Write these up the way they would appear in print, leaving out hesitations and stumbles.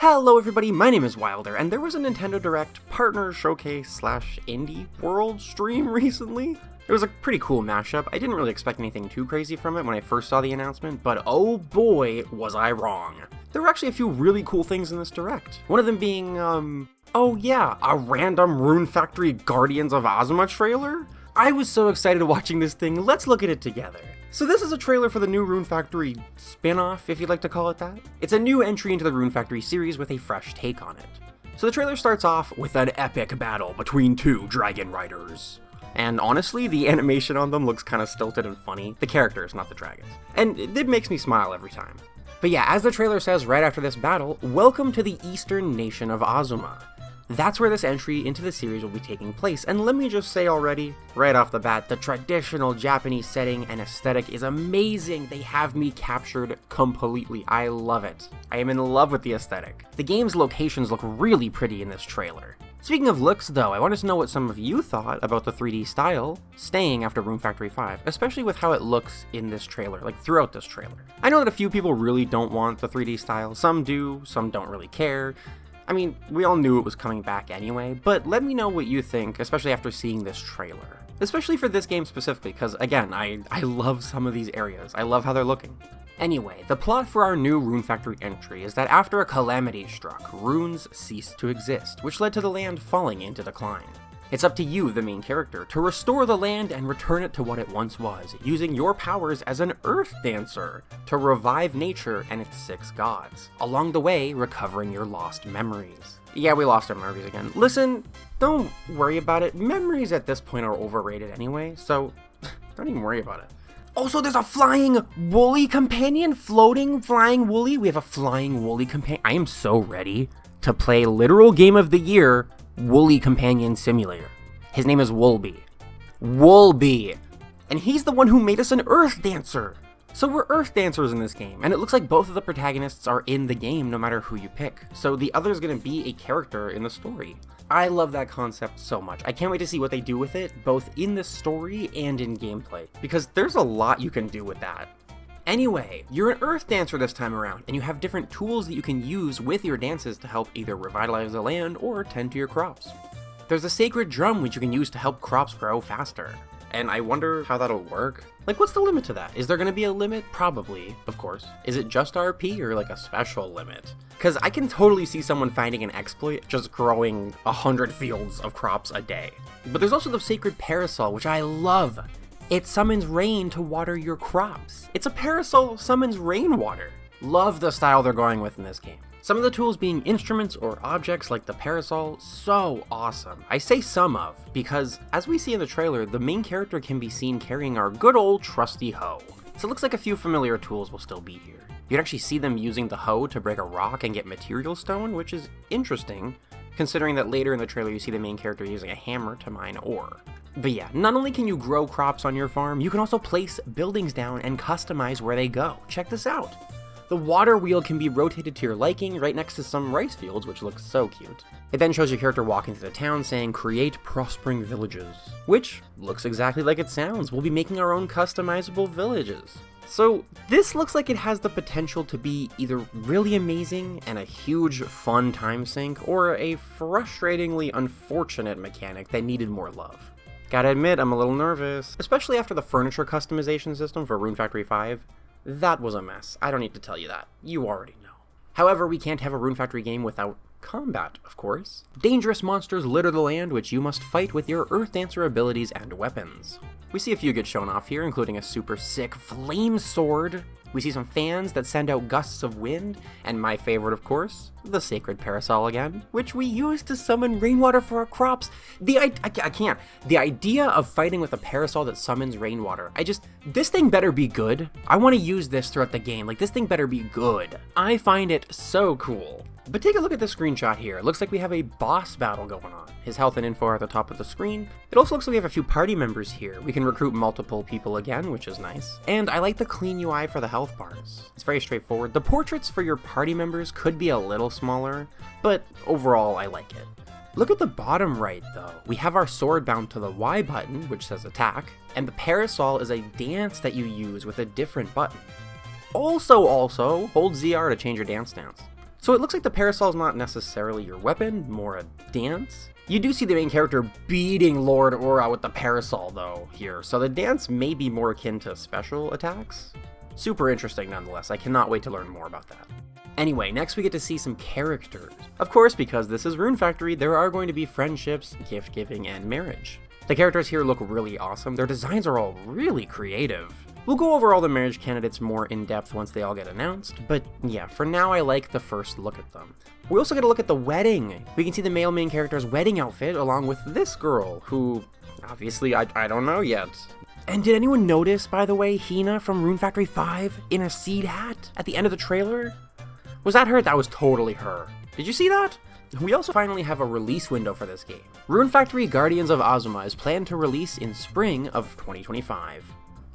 Hello everybody, my name is Wilder, and there was a Nintendo Direct partner showcase slash indie world stream recently. It was a pretty cool mashup. I didn't really expect anything too crazy from it when I first saw the announcement, but oh boy, was I wrong. There were actually a few really cool things in this Direct. One of them being, oh yeah, a random Rune Factory Guardians of Azuma trailer? I was so excited watching this thing, let's look at it together. So this is a trailer for the new Rune Factory spin-off, if you'd like to call it that. It's a new entry into the Rune Factory series with a fresh take on it. So the trailer starts off with an epic battle between two dragon riders. And honestly, the animation on them looks kind of stilted and funny. The characters, not the dragons. And it makes me smile every time. But yeah, as the trailer says right after this battle, welcome to the eastern nation of Azuma. That's where this entry into the series will be taking place, and let me just say already, right off the bat, the traditional Japanese setting and aesthetic is amazing. They have me captured completely. I love it. I am in love with the aesthetic. The game's locations look really pretty in this trailer. Speaking of looks though, I wanted to know what some of you thought about the 3D style staying after Rune Factory 5, especially with how it looks in this trailer, like throughout this trailer. I know that a few people really don't want the 3D style, some do, some don't really care. I mean, we all knew it was coming back anyway, but let me know what you think, especially after seeing this trailer. Especially for this game specifically, because again, I love some of these areas. I love how they're looking. Anyway, the plot for our new Rune Factory entry is that after a calamity struck, runes ceased to exist, which led to the land falling into decline. It's up to you, the main character, to restore the land and return it to what it once was, using your powers as an earth dancer to revive nature and its 6 gods, along the way recovering your lost memories. Yeah, we lost our memories again. Listen, don't worry about it. Memories at this point are overrated anyway, so don't even worry about it. Also, there's a flying woolly companion, floating flying woolly. We have a flying woolly companion. I am so ready to play literal game of the year, Woolly Companion Simulator. His name is Woolby. Woolby! And he's the one who made us an Earth Dancer! So we're Earth Dancers in this game, and it looks like both of the protagonists are in the game no matter who you pick. So the other's gonna be a character in the story. I love that concept so much. I can't wait to see what they do with it, both in the story and in gameplay, because there's a lot you can do with that. Anyway, you're an Earth Dancer this time around, and you have different tools that you can use with your dances to help either revitalize the land or tend to your crops. There's a sacred drum which you can use to help crops grow faster. And I wonder how that'll work. Like, what's the limit to that? Is there gonna be a limit? Probably, of course. Is it just RP or like a special limit? Because I can totally see someone finding an exploit just growing 100 fields of crops a day. But there's also the sacred parasol, which I love. It summons rain to water your crops. It's a parasol summons rainwater. Love the style they're going with in this game. Some of the tools being instruments or objects like the parasol, so awesome. I say some of, because as we see in the trailer, the main character can be seen carrying our good old trusty hoe. So it looks like a few familiar tools will still be here. You'd actually see them using the hoe to break a rock and get material stone, which is interesting, considering that later in the trailer you see the main character using a hammer to mine ore. But yeah, not only can you grow crops on your farm, you can also place buildings down and customize where they go. Check this out. The water wheel can be rotated to your liking right next to some rice fields, which looks so cute. It then shows your character walking through the town saying, "Create prospering villages," which looks exactly like it sounds. We'll be making our own customizable villages. So this looks like it has the potential to be either really amazing and a huge fun time sink, or a frustratingly unfortunate mechanic that needed more love. Gotta admit, I'm a little nervous, especially after the furniture customization system for Rune Factory 5. That was a mess. I don't need to tell you that. You already know. However, we can't have a Rune Factory game without combat, of course. Dangerous monsters litter the land, which you must fight with your Earth Dancer abilities and weapons. We see a few get shown off here, including a super sick flame sword. We see some fans that send out gusts of wind, and my favorite, of course, the sacred parasol again, which we use to summon rainwater for our crops. I can't. The idea of fighting with a parasol that summons rainwater, this thing better be good. I want to use this throughout the game. Like, this thing better be good. I find it so cool. But take a look at this screenshot here. It looks like we have a boss battle going on. His health and info are at the top of the screen. It also looks like we have a few party members here. We can recruit multiple people again, which is nice. And I like the clean UI for the health bars. It's very straightforward. The portraits for your party members could be a little smaller, but overall I like it. Look at the bottom right though. We have our sword bound to the Y button, which says attack, and the parasol is a dance that you use with a different button. Also, hold ZR to change your dance stance. So it looks like the parasol's not necessarily your weapon, more a dance. You do see the main character beating Lord Aura with the parasol though here, so the dance may be more akin to special attacks. Super interesting nonetheless, I cannot wait to learn more about that. Anyway, next we get to see some characters. Of course, because this is Rune Factory, there are going to be friendships, gift giving, and marriage. The characters here look really awesome, their designs are all really creative. We'll go over all the marriage candidates more in depth once they all get announced, but yeah, for now I like the first look at them. We also get a look at the wedding. We can see the male main character's wedding outfit along with this girl, who, obviously, I don't know yet. And did anyone notice, by the way, Hina from Rune Factory 5 in a seed hat at the end of the trailer? Was that her? That was totally her. Did you see that? We also finally have a release window for this game. Rune Factory Guardians of Azuma is planned to release in spring of 2025.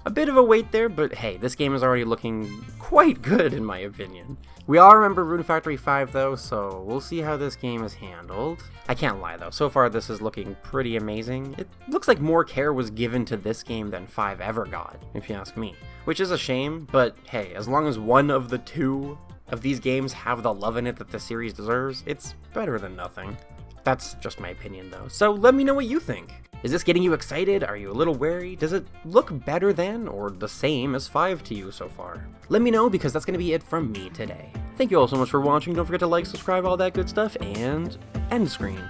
A bit of a wait there, but hey, this game is already looking quite good in my opinion. We all remember Rune Factory 5 though, so we'll see how this game is handled. I can't lie though, so far this is looking pretty amazing. It looks like more care was given to this game than 5 ever got, if you ask me. Which is a shame, but hey, as long as one of the two of these games have the love in it that the series deserves, it's better than nothing. That's just my opinion though, so let me know what you think. Is this getting you excited? Are you a little wary? Does it look better than or the same as 5 to you so far? Let me know, because that's going to be it from me today. Thank you all so much for watching. Don't forget to like, subscribe, all that good stuff, and end screen.